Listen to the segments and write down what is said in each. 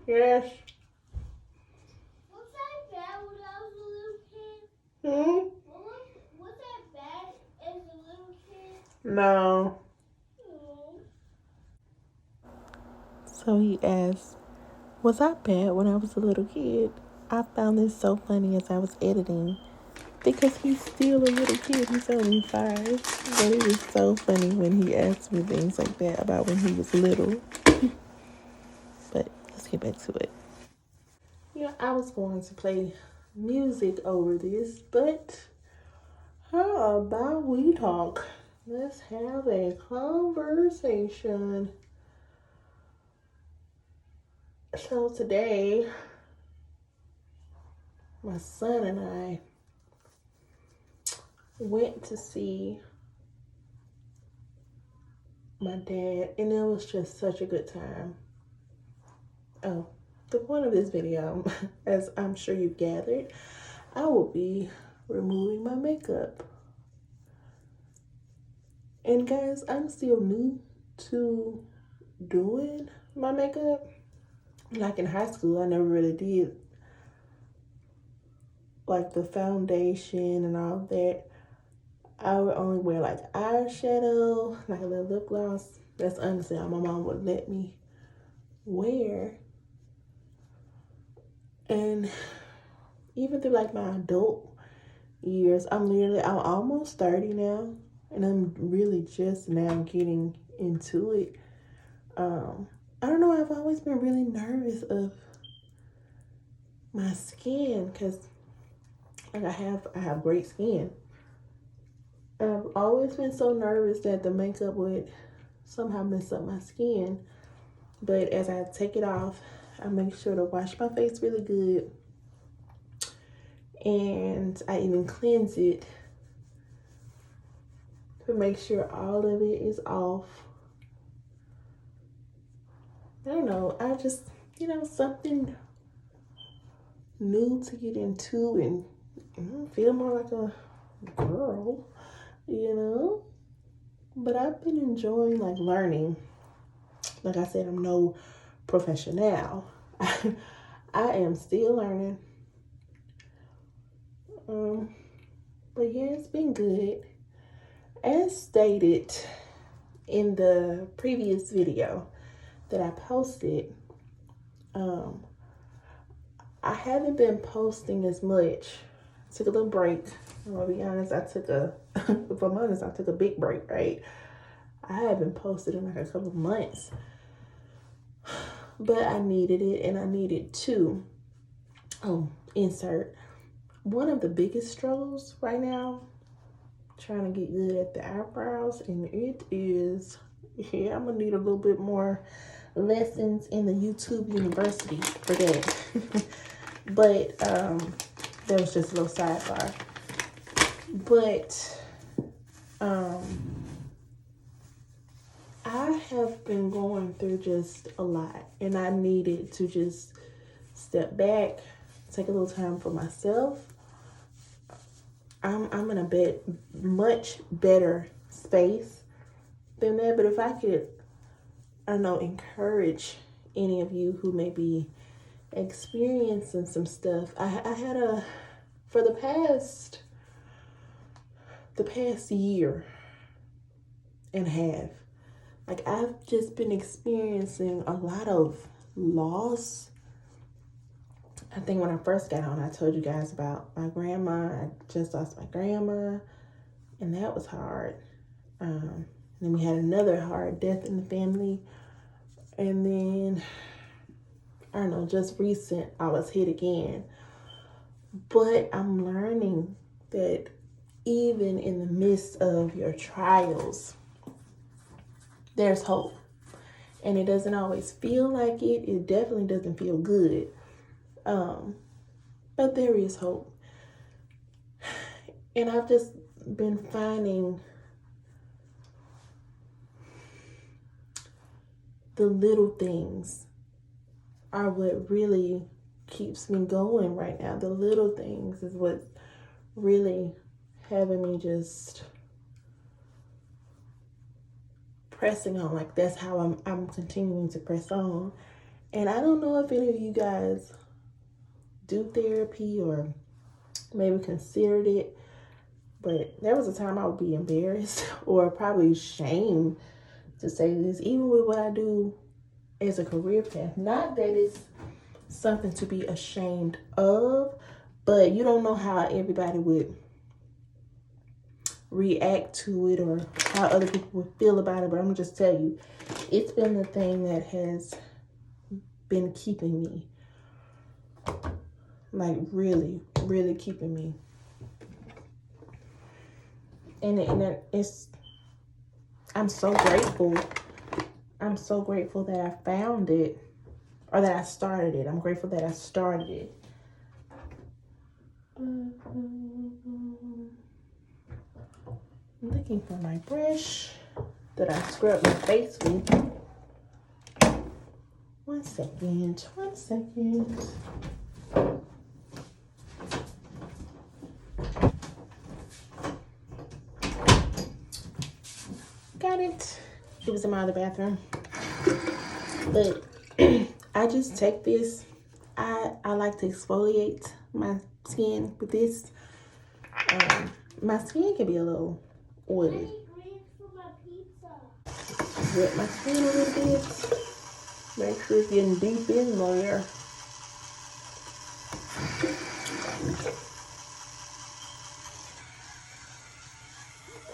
Yes. Was that bad when I was a little kid? Hmm? Was that bad as a little kid? No. No. So he asked, was I bad when I was a little kid? I found this so funny as I was editing because he's still a little kid. He's only 5. But it was so funny when he asked me things like that about when he was little. But let's get back to it. Yeah, I was going to play music over this, but how about we talk? Let's have a conversation. So today, my son and I went to see my dad, and it was just such a good time. Oh, the point of this video, as I'm sure you've gathered, I will be removing my makeup. And guys, I'm still new to doing my makeup. Like in high school, I never really did like the foundation and all that. I would only wear like eyeshadow, like a little lip gloss. That's honestly all my mom would let me wear. And even through like my adult years, I'm almost 30 now, and I'm really just now getting into it. I don't know, I've always been really nervous of my skin because like I have great skin. I've always been so nervous that the makeup would somehow mess up my skin. But as I take it off, I make sure to wash my face really good. And I even cleanse it to make sure all of it is off. I don't know. I just, something new to get into and feel more like a girl, But I've been enjoying like learning. Like I said, I'm no professional. I am still learning. But yeah, it's been good. As stated in the previous video that I posted, I haven't been posting as much. Took a little break. I'm gonna be honest, if I'm honest, I took a big break, right? I haven't posted in like a couple of months. But I needed it, and I needed to insert. One of the biggest struggles right now, trying to get good at the eyebrows, and it is, yeah, I'm gonna need a little bit more lessons in the YouTube University for that. But that was just a little sidebar. But I have been going through just a lot, and I needed to just step back, take a little time for myself. I'm in a much better space than that. But if I could, I don't know, encourage any of you who may be experiencing some stuff. I had for the past year and a half, like I've just been experiencing a lot of loss. I think when I first got on, I told you guys about my grandma. I just lost my grandma, and that was hard. Then we had another hard death in the family. And then, I don't know, just recent, I was hit again. But I'm learning that even in the midst of your trials, there's hope. And it doesn't always feel like it. It definitely doesn't feel good. But there is hope. And I've just been finding the little things are what really keeps me going right now. The little things is what's really having me just pressing on. Like that's how I'm continuing to press on. And I don't know if any of you guys do therapy or maybe considered it, but there was a time I would be embarrassed or probably ashamed to say this, even with what I do as a career path. Not that it's something to be ashamed of, but you don't know how everybody would react to it or how other people would feel about it. But I'm gonna just tell you, it's been the thing that has been keeping me, like really, really keeping me. And it's, I'm so grateful. I'm so grateful that I found it, or that I started it. I'm grateful that I started it. I'm looking for my brush that I scrub my face with. One second. Got it. It was in my other bathroom. But I just take this. I like to exfoliate my skin with this. My skin can be a little oily. Wet my skin a little bit. Make sure it's getting deep in there.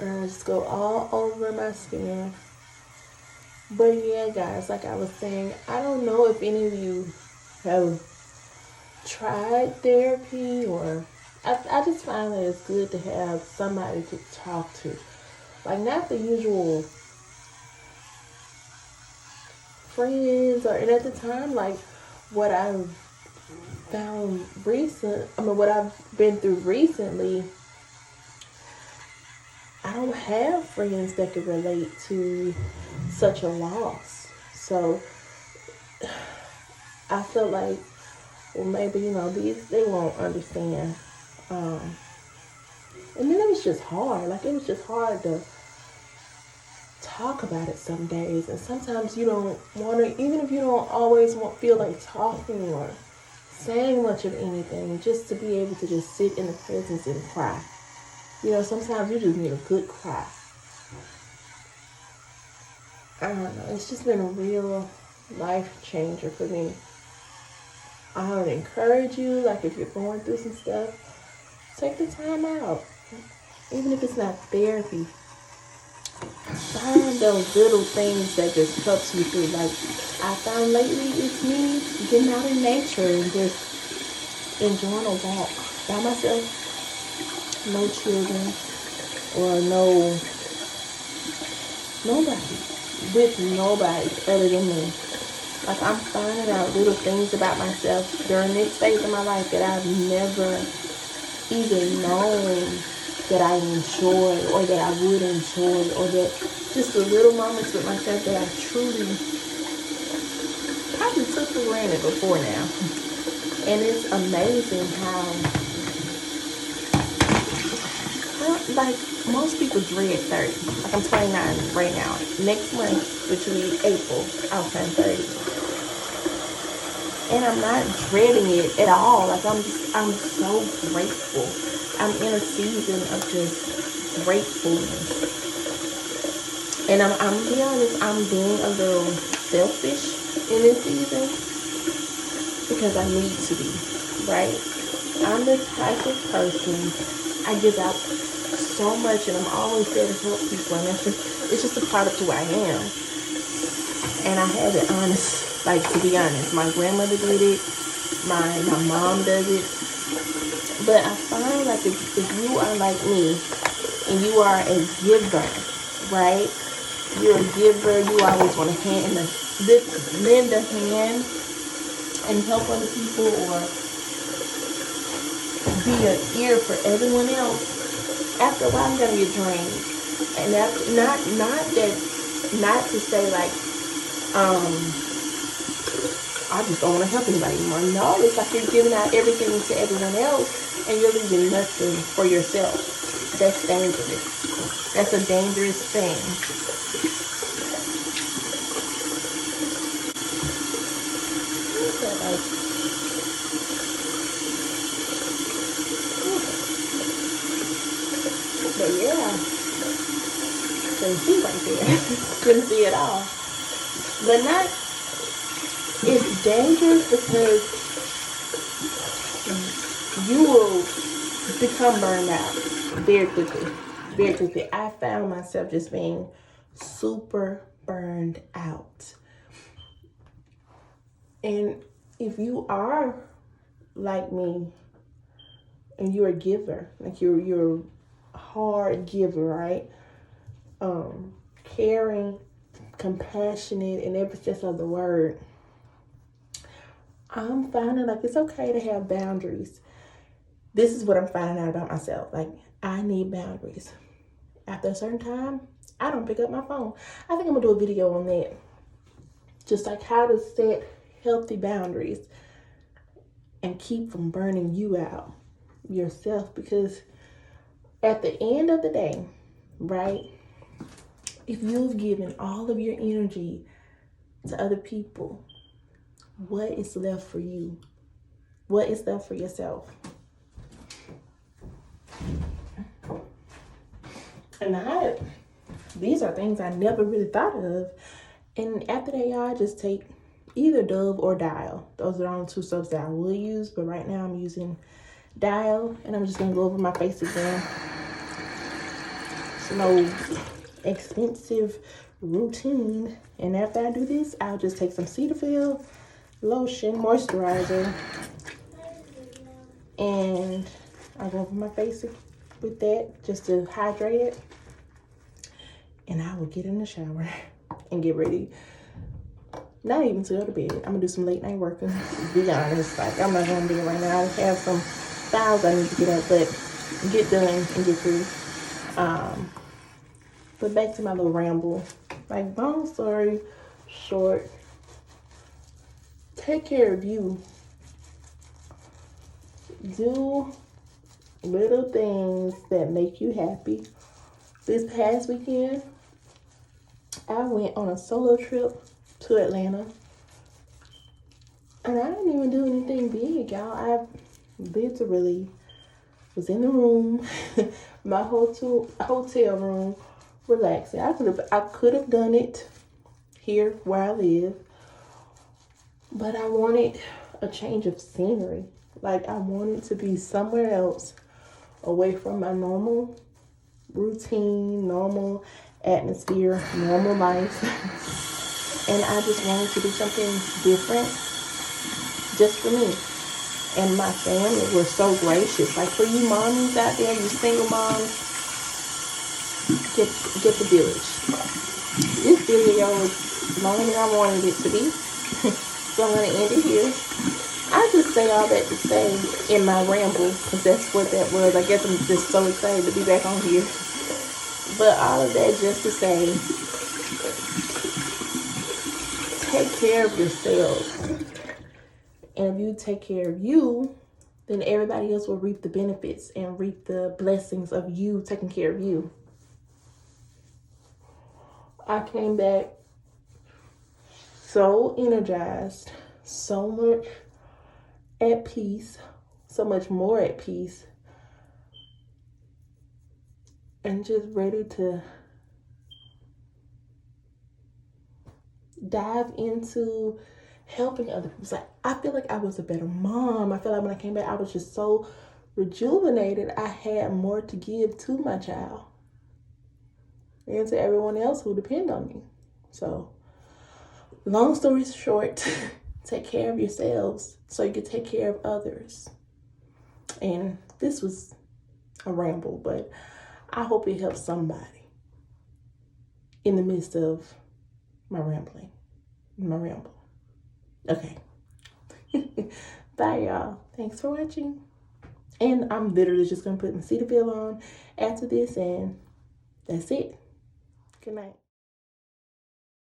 And I just go all over my skin. But yeah, guys, like I was saying, I don't know if any of you have tried therapy, or I just find that it's good to have somebody to talk to. Like, not the usual friends, and at the time, like what I've what I've been through recently, I don't have friends that could relate to such a loss. So I felt like, well, maybe, they won't understand. And then it was just hard. Like, it was just hard to talk about it some days. And sometimes you don't want to, even if you don't always feel like talking or saying much of anything, just to be able to just sit in the presence and cry. Sometimes you just need a good cry. I don't know. It's just been a real life changer for me. I would encourage you, like, if you're going through some stuff, take the time out. Even if it's not therapy, find those little things that just helps you through. Like, I found lately, it's me getting out in nature and just enjoying a walk by myself. No children or nobody, with nobody other than me. Like, I'm finding out little things about myself during this phase of my life that I've never even known that I enjoy, or that I would enjoy, or that just the little moments with myself that I truly probably took for granted before now. And it's amazing how, like, most people dread 30. Like, I'm 29 right now. Next month, which will be April, I'll turn 30. And I'm not dreading it at all. Like, I'm so grateful. I'm in a season of just gratefulness. And I'm gonna be honest, I'm being a little selfish in this season because I need to be, right? I'm the type of person, I give out so much, and I'm always there to help people, and it's just a part of who I am. And I have it honest, like, to be honest, my grandmother did it, my mom does it. But I find, like, if you are like me and you are a giver, right? You're a giver. You always want to lend a hand and help other people, or be an ear for everyone else. After a while, you're gonna get drained. And that's not to say, like, I just don't want to help anybody anymore. No, it's like you're giving out everything to everyone else and you're leaving nothing for yourself. That's dangerous. That's a dangerous thing. What's that like? But yeah, couldn't see right there. Couldn't see at all. But not, it's dangerous because you will become burned out very quickly. Very quickly. I found myself just being super burned out. And if you are like me and you're a giver, like you're a hard giver, right? Caring, compassionate, and every sense of the word, I'm finding like it's okay to have boundaries. This is what I'm finding out about myself. Like, I need boundaries. After a certain time, I don't pick up my phone. I think I'm gonna do a video on that. Just like how to set healthy boundaries and keep from burning you out yourself. Because at the end of the day, right, if you've given all of your energy to other people, what is left for you? What is left for yourself? And these are things I never really thought of. And after that, y'all, I just take either Dove or Dial. Those are the only two soaps that I will use. But right now I'm using Dial. And I'm just going to go over my face again. It's no expensive routine. And after I do this, I'll just take some Cetaphil lotion, moisturizer. And I'll go over my face with that just to hydrate it. And I will get in the shower and get ready. Not even to go to bed. I'm gonna do some late night working. To be honest, like I'm not gonna do it right now. I have some files I need to get up, but get done and get through. But back to my little ramble. Like, long story short, take care of you. Do little things that make you happy. This past weekend, I went on a solo trip to Atlanta. And I didn't even do anything big, y'all. I literally was in the room, my hotel room, relaxing. I could have done it here where I live, but I wanted a change of scenery. Like, I wanted to be somewhere else, away from my normal routine, normal atmosphere, normal life. And I just wanted to do something different just for me. And my family were so gracious. Like, for you mommies out there, you single moms, get the village. This video is longer than I wanted it to be. So I'm going to end it here. I just say all that to say in my ramble, because that's what that was. I guess I'm just so excited to be back on here. But all of that just to say, take care of yourself. And if you take care of you, then everybody else will reap the benefits and reap the blessings of you taking care of you. I came back so energized, so much at peace, so much more at peace, and just ready to dive into helping other people. Like, I feel like I was a better mom. I feel like when I came back, I was just so rejuvenated. I had more to give to my child and to everyone else who depend on me. So, long story short, take care of yourselves so you can take care of others. And this was a ramble, but I hope it helps somebody in the midst of my ramble. Okay. Bye, y'all. Thanks for watching. And I'm literally just going to put my Cetaphil on after this, and that's it. Good night.